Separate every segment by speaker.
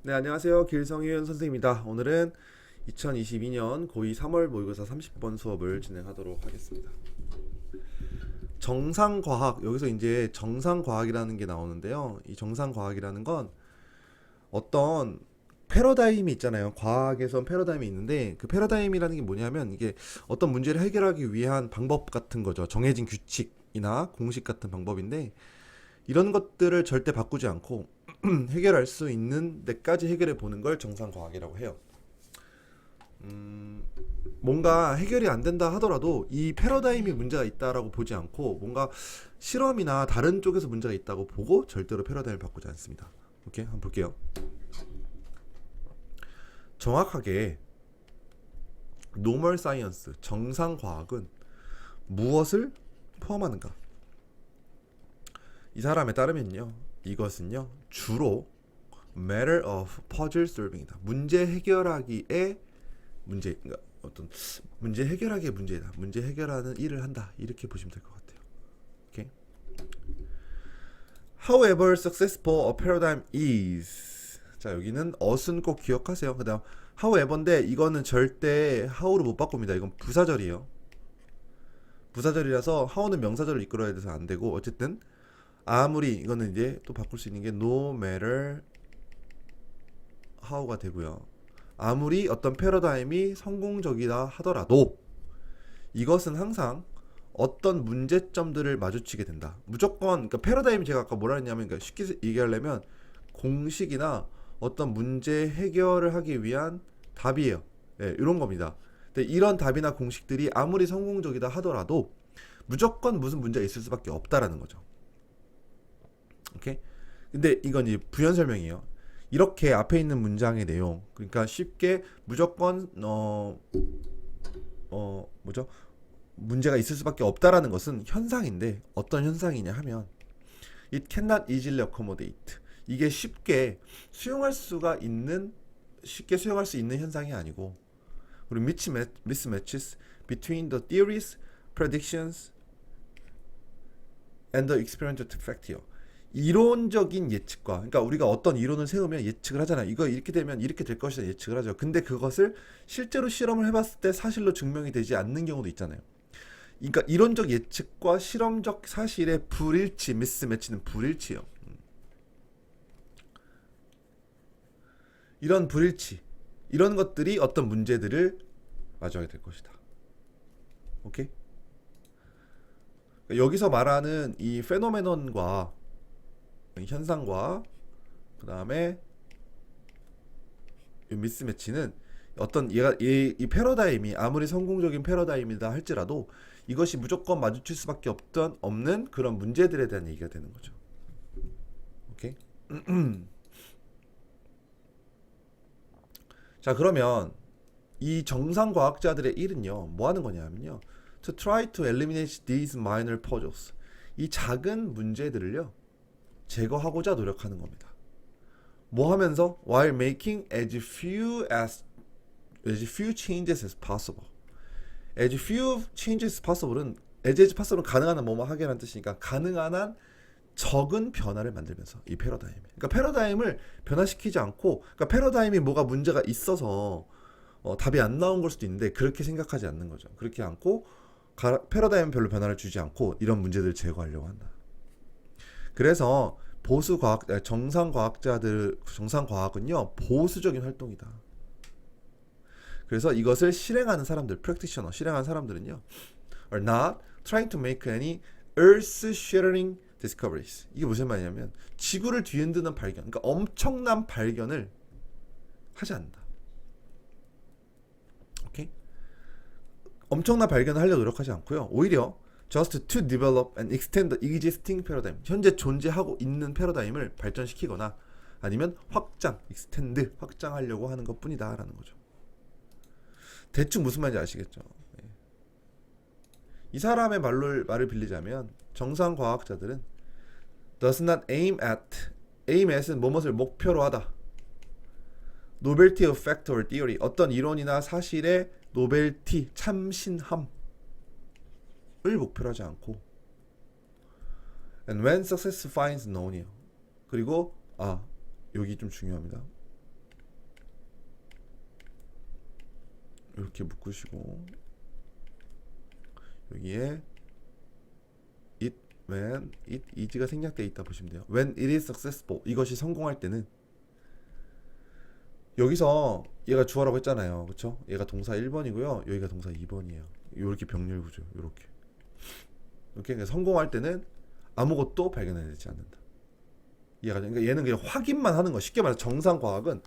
Speaker 1: 네, 안녕하세요. 길성윤 선생님입니다. 오늘은 2022년 고2 3월 모의고사 30번 수업을 진행하도록 하겠습니다. 정상과학, 여기서 이제 정상과학이라는 게 나오는데요. 이 정상과학이라는 건 어떤 패러다임이 있잖아요. 과학에선 패러다임이 있는데 그 패러다임이라는 게 뭐냐면 이게 어떤 문제를 해결하기 위한 방법 같은 거죠. 정해진 규칙이나 공식 같은 방법인데 이런 것들을 절대 바꾸지 않고 해결할 수 있는 데까지 해결해 보는 걸 정상과학이라고 해요. 뭔가 해결이 안 된다 하더라도 이 패러다임이 문제가 있다라고 보지 않고 뭔가 실험이나 다른 쪽에서 문제가 있다고 보고 절대로 패러다임을 바꾸지 않습니다. 오케이, 한번 볼게요. 정확하게 노멀 사이언스, 정상과학은 무엇을 포함하는가? 이 사람에 따르면요, 이것은요 주로 matter of puzzle solving이다. 문제 해결하기의 문제, 그러니까 어떤 문제 해결하기의 문제다. 문제 해결하는 일을 한다. 이렇게 보시면 될 것 같아요. 오케이. However successful a paradigm is. 자, 여기는 ot은 꼭 기억하세요. 그다음 however인데 이거는 절대 how로 못 바꿉니다. 이건 부사절이에요. 부사절이라서 how는 명사절을 이끌어야 돼서 안 되고, 어쨌든 아무리, 이거는 이제 또 바꿀 수 있는 게 no matter how가 되고요. 아무리 어떤 패러다임이 성공적이다 하더라도 이것은 항상 어떤 문제점들을 마주치게 된다. 무조건, 그러니까 패러다임이 제가 아까 뭐라 했냐면, 그러니까 쉽게 얘기하려면 공식이나 어떤 문제 해결을 하기 위한 답이에요. 네, 이런 겁니다. 근데 이런 답이나 공식들이 아무리 성공적이다 하더라도 무조건 무슨 문제가 있을 수밖에 없다라는 거죠. 오케이? 근데 이건 이제 부연 설명이에요. 이렇게 앞에 있는 문장의 내용, 그러니까 쉽게 무조건 뭐죠? 문제가 있을 수밖에 없다라는 것은 현상인데, 어떤 현상이냐 하면 it cannot easily accommodate. 이게 쉽게 수용할 수가 있는, 쉽게 수용할 수 있는 현상이 아니고, 그리고 mismatches between the theories, predictions and the experimental fact요. 이론적인 예측과, 그러니까 우리가 어떤 이론을 세우면 예측을 하잖아요. 이거 이렇게 되면 이렇게 될 것이다 예측을 하죠. 근데 그것을 실제로 실험을 해봤을 때 사실로 증명이 되지 않는 경우도 있잖아요. 그러니까 이론적 예측과 실험적 사실의 불일치, 미스매치는 불일치예요. 이런 불일치, 이런 것들이 어떤 문제들을 마주하게 될 것이다. 오케이? 여기서 말하는 이 페노메논과 현상과 그 다음에 미스매치는 어떤 얘가 이 패러다임이 아무리 성공적인 패러다임이다 할지라도 이것이 무조건 마주칠 수밖에 없는 그런 문제들에 대한 얘기가 되는 거죠. 오케이? 자, 그러면 이 정상 과학자들의 일은요, 뭐 하는 거냐면요, to try to eliminate these minor puzzles. 이 작은 문제들을요 제거하고자 노력하는 겁니다. 뭐 하면서? While making as few changes as possible. As few changes as possible은 as possible은 가능한 한 뭐뭐 하게라는 뜻이니까 가능한 한 적은 변화를 만들면서, 이 패러다임. 그러니까 패러다임을 변화시키지 않고, 그러니까 패러다임이 뭐가 문제가 있어서 답이 안 나온 걸 수도 있는데 그렇게 생각하지 않는 거죠. 그렇게 않고 패러다임 별로 변화를 주지 않고 이런 문제들을 제거하려고 한다. 그래서 정상과학은요 보수적인 활동이다. 그래서 이것을 실행하는 사람들, practitioner, 실행하는 사람들은요 are not trying to make any earth-shattering discoveries. 이게 무슨 말이냐면 지구를 뒤흔드는 발견, 그러니까 엄청난 발견을 하지 않는다. 오케이? 엄청난 발견을 하려고 노력하지 않고요. 오히려 just to develop and extend the existing paradigm. 현재 존재하고 있는 패러다임을 발전시키거나 아니면 확장하려고 하는 것뿐이다라는 거죠. 대충 무슨 말인지 아시겠죠? 네. 이 사람의 말을 빌리자면 정상 과학자들은 does not aim at은 뭐뭇을 목표로 하다. novelty of fact or theory. 어떤 이론이나 사실의 노벨티, 참신함 을 목표로 하지 않고, and when success finds known이요. 그리고 여기 좀 중요합니다. 이렇게 묶으시고 여기에 it when it is가 생략되어 있다 보시면 돼요. when it is successful, 이것이 성공할 때는, 여기서 얘가 주어라고 했잖아요. 그쵸? 얘가 동사 1번이고요. 여기가 동사 2번이에요. 요렇게 병렬 구조, 요렇게. 이렇게. 그러니까 성공할 때는 아무것도 발견해내지 않는다. 이해가 죠? 그러니까 얘는 그냥 확인만 하는 거. 쉽게 말해서 정상 과학은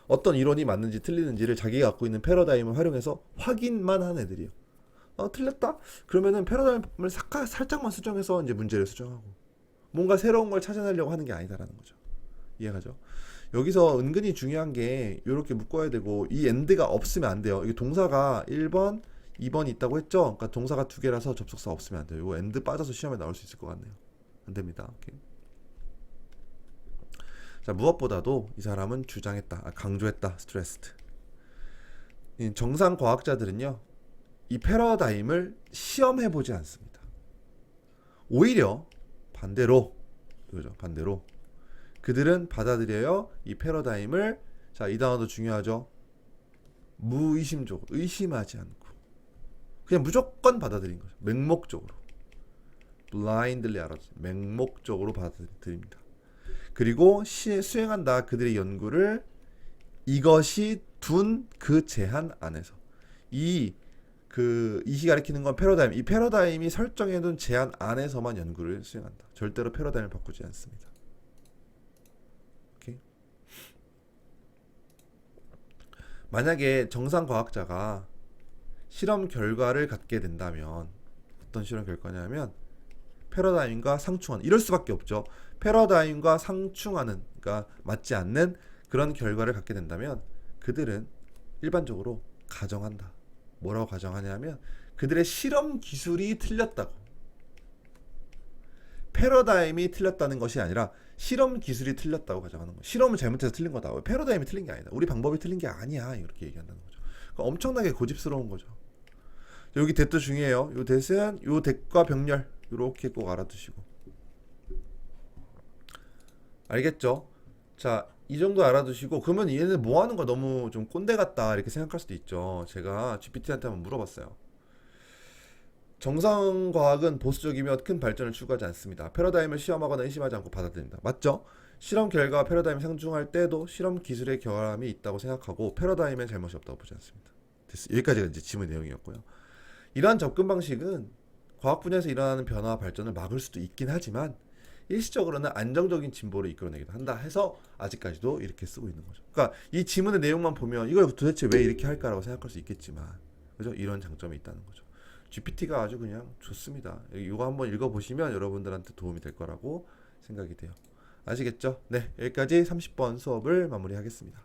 Speaker 1: 어떤 이론이 맞는지 틀리는지를 자기가 갖고 있는 패러다임을 활용해서 확인만 하는 애들이에요. 틀렸다? 그러면은 패러다임을 살짝만 수정해서 이제 문제를 수정하고, 뭔가 새로운 걸 찾아내려고 하는 게 아니다라는 거죠. 이해가죠? 여기서 은근히 중요한 게 이렇게 묶어야 되고, 이 end가 없으면 안 돼요. 이게 동사가 1번, 2번 있다고 했죠? 그러니까 동사가 두 개라서 접속사 없으면 안 돼요. 이거 end 빠져서 시험에 나올 수 있을 것 같네요. 안 됩니다. 오케이. 자, 무엇보다도 이 사람은 주장했다, 강조했다, stressed. 정상 과학자들은요, 이 패러다임을 시험해보지 않습니다. 오히려 반대로, 그죠? 반대로 그들은 받아들여요. 이 패러다임을, 자, 이 단어도 중요하죠. 무의심적으로, 의심하지 않고 그냥 무조건 받아들인 거죠. 맹목적으로, blindly 알아서 맹목적으로 받아들입니다. 그리고 수행한다. 그들의 연구를 이것이 둔 그 제한 안에서. 이시 가리키는 건 패러다임. 이 패러다임이 설정해둔 제한 안에서만 연구를 수행한다. 절대로 패러다임을 바꾸지 않습니다. 오케이? 만약에 정상 과학자가 실험 결과를 갖게 된다면, 어떤 실험 결과냐면 패러다임과 상충하는, 이럴 수밖에 없죠. 패러다임과 상충하는, 그러니까 맞지 않는 그런 결과를 갖게 된다면 그들은 일반적으로 가정한다. 뭐라고 가정하냐면 그들의 실험 기술이 틀렸다고. 패러다임이 틀렸다는 것이 아니라 실험 기술이 틀렸다고 가정하는 거예요. 실험을 잘못해서 틀린 거다. 패러다임이 틀린 게 아니다. 우리 방법이 틀린 게 아니야. 이렇게 얘기한다는 거죠. 그러니까 엄청나게 고집스러운 거죠. 여기 대도 중요해요. 요 대은 요 대과 병렬 이렇게 꼭 알아두시고. 알겠죠? 자, 이 정도 알아두시고, 그러면 얘는 뭐 하는 거 너무 좀 꼰대 같다 이렇게 생각할 수도 있죠. 제가 GPT한테 한번 물어봤어요. 정상과학은 보수적이며 큰 발전을 추구하지 않습니다. 패러다임을 시험하거나 의심하지 않고 받아들인다. 맞죠? 실험 결과와 패러다임이 상충할 때도 실험 기술의 결함이 있다고 생각하고 패러다임에 잘못이 없다고 보지 않습니다. 여기까지가 이제 지문 내용이었고요. 이러한 접근 방식은 과학 분야에서 일어나는 변화와 발전을 막을 수도 있긴 하지만 일시적으로는 안정적인 진보를 이끌어내기도 한다 해서 아직까지도 이렇게 쓰고 있는 거죠. 그러니까 이 지문의 내용만 보면 이걸 도대체 왜 이렇게 할까라고 생각할 수 있겠지만, 그죠? 이런 장점이 있다는 거죠. GPT가 아주 그냥 좋습니다. 이거 한번 읽어보시면 여러분들한테 도움이 될 거라고 생각이 돼요. 아시겠죠? 네, 여기까지 30번 수업을 마무리하겠습니다.